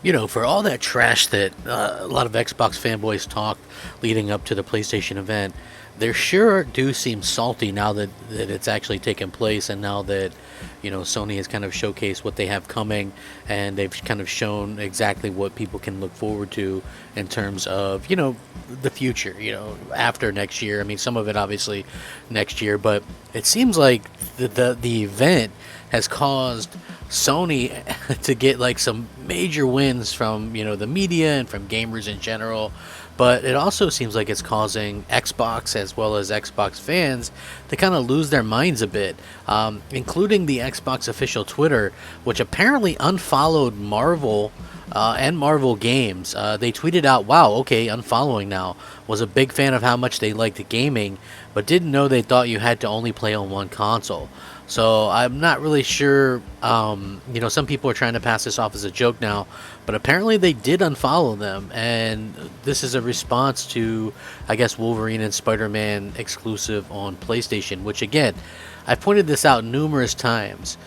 For all that trash that a lot of Xbox fanboys talked leading up to the PlayStation event, they sure do seem salty now that it's actually taken place, and now that Sony has kind of showcased what they have coming, and they've kind of shown exactly what people can look forward to in terms of the future. After next year. I mean, some of it obviously next year, but it seems like the event has caused Sony to get like some major wins from the media and from gamers in general, but it also seems like it's causing Xbox as well as Xbox fans to kind of lose their minds a bit, including the Xbox official Twitter, which apparently unfollowed Marvel and Marvel Games. They tweeted out, "Wow, okay, unfollowing now. Was a big fan of how much they liked gaming, but didn't know they thought you had to only play on one console." So I'm not really sure. Some people are trying to pass this off as a joke now, but apparently they did unfollow them, and this is a response to, I guess, Wolverine and Spider-Man exclusive on PlayStation. Which again, I've pointed this out numerous times.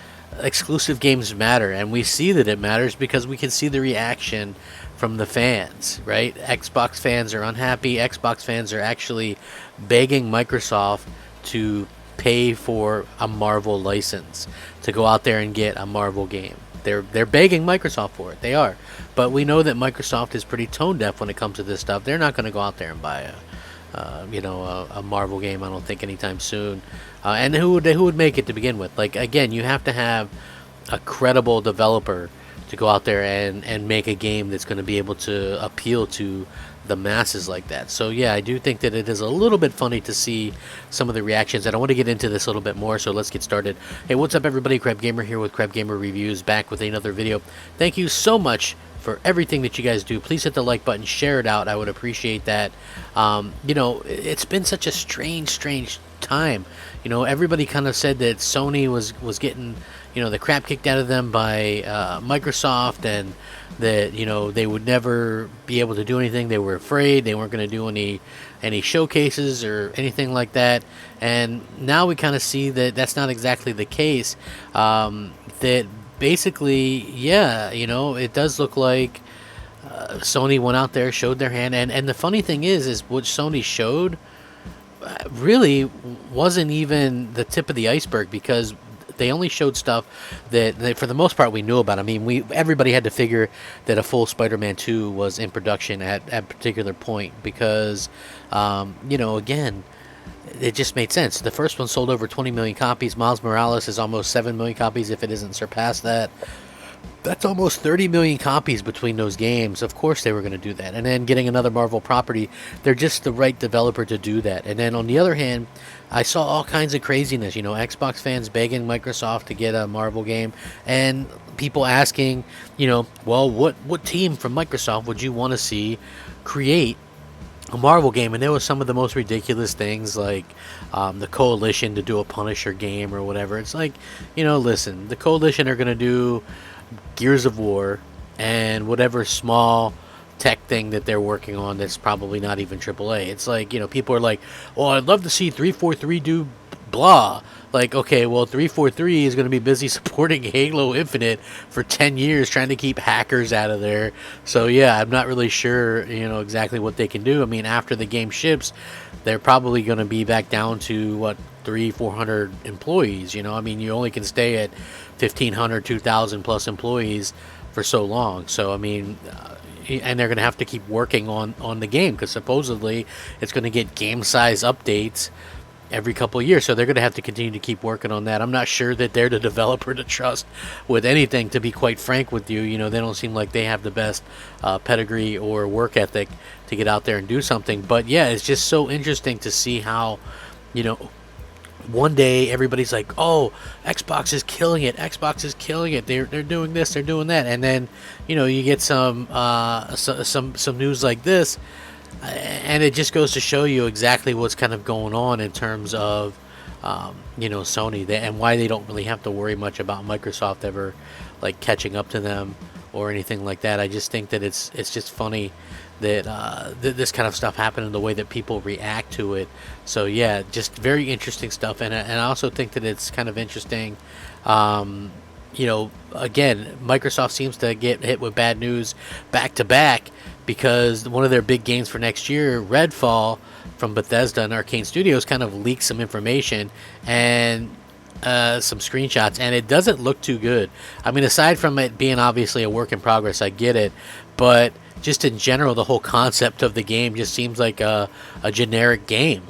Exclusive games matter, and we see that it matters because we can see the reaction from the fans, right? Xbox fans are unhappy. Xbox fans are actually begging Microsoft to pay for a Marvel license, to go out there and get a Marvel game. They're begging Microsoft for it. They are, but we know that Microsoft is pretty tone deaf when it comes to this stuff. They're not going to go out there and buy a Marvel game. I don't think anytime soon. And who would make it to begin with? Like, again, you have to have a credible developer to go out there and make a game that's going to be able to appeal to the masses like that. So yeah, I do think that it is a little bit funny to see some of the reactions, and I want to get into this a little bit more, so let's get started. Hey, what's up everybody? Crapgamer here with Crapgamer Reviews, back with another video. Thank you so much for everything that you guys do. Please hit the like button, share it out. I would appreciate that. It's been such a strange time. Everybody kind of said that Sony was getting the crap kicked out of them by Microsoft, and that they would never be able to do anything. They were afraid they weren't going to do any showcases or anything like that. And now we kind of see that that's not exactly the case. That basically, yeah, it does look like Sony went out there, showed their hand, and the funny thing is what Sony showed really wasn't even the tip of the iceberg, because they only showed stuff that for the most part we knew about. I mean, everybody had to figure that a full Spider-Man 2 was in production at a particular point, because again, it just made sense. The first one sold over 20 million copies. Miles Morales is almost 7 million copies, if it isn't surpassed that. That's almost 30 million copies between those games. Of course they were going to do that. And then getting another Marvel property, they're just the right developer to do that. And then on the other hand, I saw all kinds of craziness. Xbox fans begging Microsoft to get a Marvel game, and people asking, well, what team from Microsoft would you want to see create a Marvel game? And there was some of the most ridiculous things, like the Coalition to do a Punisher game or whatever. It's like, listen, the Coalition are going to do Gears of War and whatever small tech thing that they're working on that's probably not even AAA. It's like, people are like, "Oh, I'd love to see 343 do blah." Like, okay, well, 343 is going to be busy supporting Halo Infinite for 10 years, trying to keep hackers out of there. So yeah, I'm not really sure, exactly what they can do. I mean, after the game ships, they're probably going to be back down to what, 300-400 employees. I mean, you only can stay at 1,500, 2,000 plus employees for so long. So I mean, and they're going to have to keep working on the game, because supposedly it's going to get game size updates every couple of years. So they're going to have to continue to keep working on that. I'm not sure that they're the developer to trust with anything, to be quite frank with you. They don't seem like they have the best pedigree or work ethic to get out there and do something. But yeah, it's just so interesting to see how, one day everybody's like, "Oh, Xbox is killing it. Xbox is killing it. They're doing this, they're doing that." And then, you get some news like this, and it just goes to show you exactly what's kind of going on in terms of Sony, and why they don't really have to worry much about Microsoft ever like catching up to them or anything like that. I just think that it's just funny that this kind of stuff happened and the way that people react to it. So yeah, just very interesting stuff. And I also think that it's kind of interesting, again, Microsoft seems to get hit with bad news back to back because one of their big games for next year, Redfall from Bethesda and Arcane Studios, kind of leaked some information and some screenshots, and it doesn't look too good. I mean, aside from it being obviously a work in progress, I get it, but just in general, the whole concept of the game just seems like a generic game.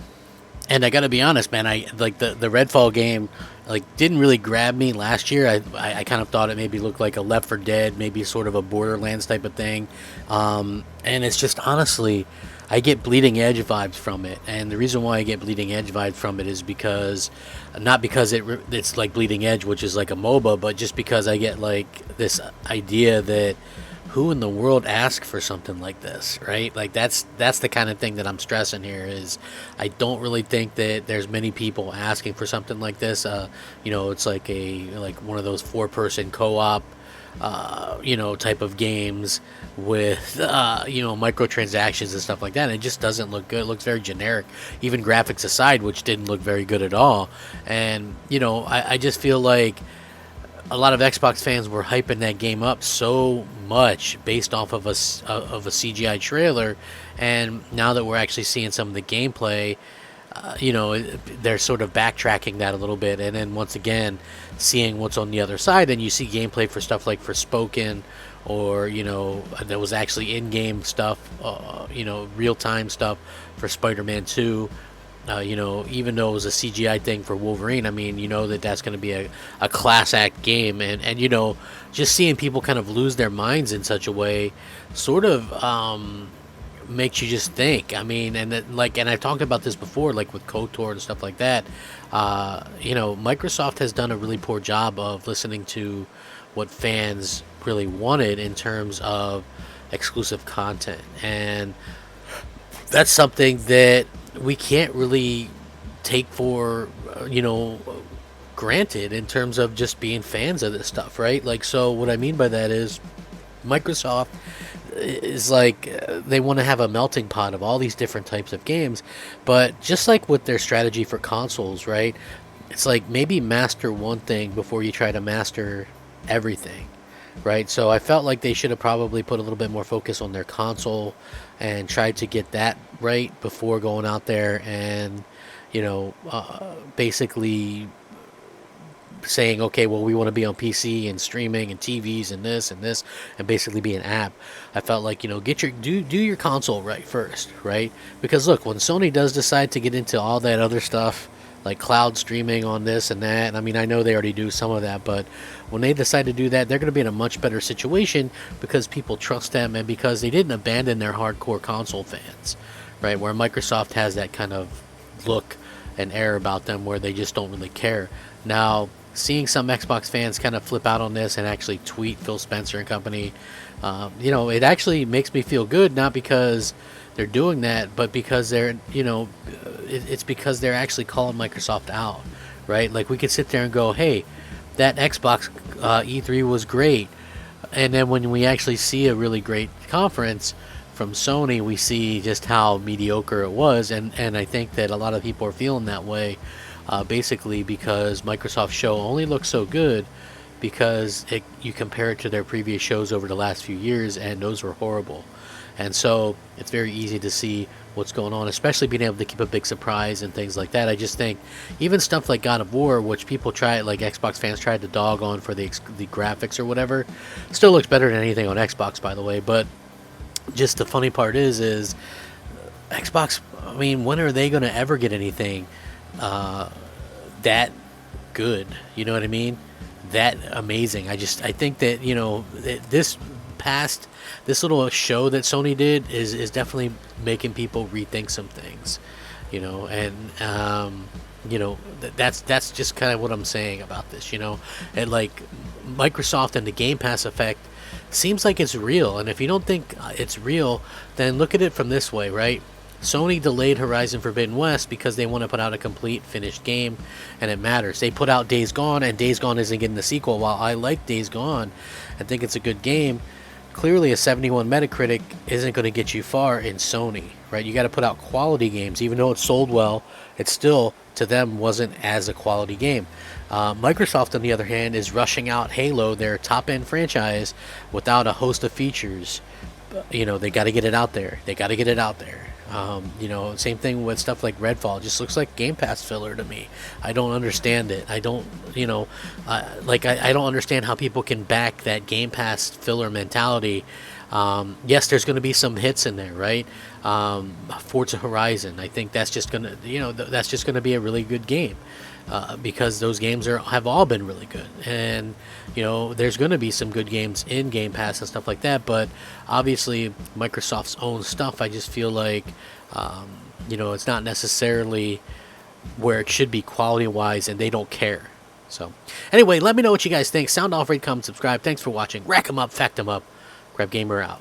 And I gotta be honest, man. I like the Redfall game. Like, didn't really grab me last year. I kind of thought it maybe looked like a Left 4 Dead, maybe sort of a Borderlands type of thing. And it's just honestly, I get Bleeding Edge vibes from it. And the reason why I get Bleeding Edge vibes from it is because, not because it's like Bleeding Edge, which is like a MOBA, but just because I get like this idea that who in the world asked for something like this, right? Like that's the kind of thing that I'm stressing here. Is I don't really think that there's many people asking for something like this. It's like one of those 4-person co-op, type of games with microtransactions and stuff like that. And it just doesn't look good. It looks very generic, even graphics aside, which didn't look very good at all. And I just feel like a lot of Xbox fans were hyping that game up so much based off of a CGI trailer, and now that we're actually seeing some of the gameplay, they're sort of backtracking that a little bit, and then once again seeing what's on the other side, and you see gameplay for stuff like Forspoken, or there was actually in-game stuff, real-time stuff for Spider-Man 2. Even though it was a CGI thing for Wolverine, I mean, that's going to be a class act game, and just seeing people kind of lose their minds in such a way, sort of makes you just think. I mean, and I've talked about this before, like with KOTOR and stuff like that. Microsoft has done a really poor job of listening to what fans really wanted in terms of exclusive content, and that's something that we can't really take for granted in terms of just being fans of this stuff, right? Like, so what I mean by that is Microsoft is like, they want to have a melting pot of all these different types of games, but just like with their strategy for consoles, right? It's like, maybe master one thing before you try to master everything, right? So I felt like they should have probably put a little bit more focus on their console and tried to get that right before going out there and basically saying, okay, well, we want to be on PC and streaming and TVs and this and basically be an app. I felt like, do your console right first, right? Because look, when Sony does decide to get into all that other stuff, like cloud streaming on this and that, and I mean, I know they already do some of that, but when they decide to do that, they're going to be in a much better situation because people trust them, and because they didn't abandon their hardcore console fans, right? Where Microsoft has that kind of look and air about them where they just don't really care. Now, seeing some Xbox fans kind of flip out on this and actually tweet Phil Spencer and company, it actually makes me feel good, not because they're doing that, but because it's because they're actually calling Microsoft out, right? Like, we could sit there and go, hey, that Xbox E3 was great, and then when we actually see a really great conference from Sony, we see just how mediocre it was, and I think that a lot of people are feeling that way, basically because Microsoft's show only looks so good because you compare it to their previous shows over the last few years, and those were horrible. And so it's very easy to see what's going on, especially being able to keep a big surprise and things like that. I just think even stuff like God of War, which people like Xbox fans tried to dog on for the graphics or whatever, still looks better than anything on Xbox, by the way. But just the funny part is Xbox, I mean, when are they going to ever get anything that good? You know what I mean? That amazing. I think that, this little show that Sony did is definitely making people rethink some things, and that's just kind of what I'm saying about this, and like Microsoft and the Game Pass effect seems like it's real, and if you don't think it's real, then look at it from this way, right? Sony delayed Horizon Forbidden West because they want to put out a complete finished game, and it matters. They put out Days Gone, and Days Gone isn't getting the sequel. While I like Days Gone, I think it's a good game, clearly a 71 Metacritic isn't going to get you far in Sony, right? You got to put out quality games, even though it sold well it still to them wasn't as a quality game. Microsoft, on the other hand, is rushing out Halo, their top-end franchise, without a host of features. You know, they got to get it out there. They got to get it out there. You know, same thing with stuff like Redfall. It just looks like Game Pass filler to me. I don't understand it. I don't, you know, I don't understand how people can back that Game Pass filler mentality. Yes, there's going to be some hits in there, right? Forza Horizon. I think that's just gonna, you know, that's just gonna be a really good game. Because those games have all been really good, and you know there's going to be some good games in Game Pass and stuff like that. But obviously, Microsoft's own stuff, I just feel like you know it's not necessarily where it should be quality wise, and they don't care. So anyway, let me know what you guys think. Sound off, rate, comment, subscribe. Thanks for watching. Rack 'em up, fact 'em up. Crapgamer out.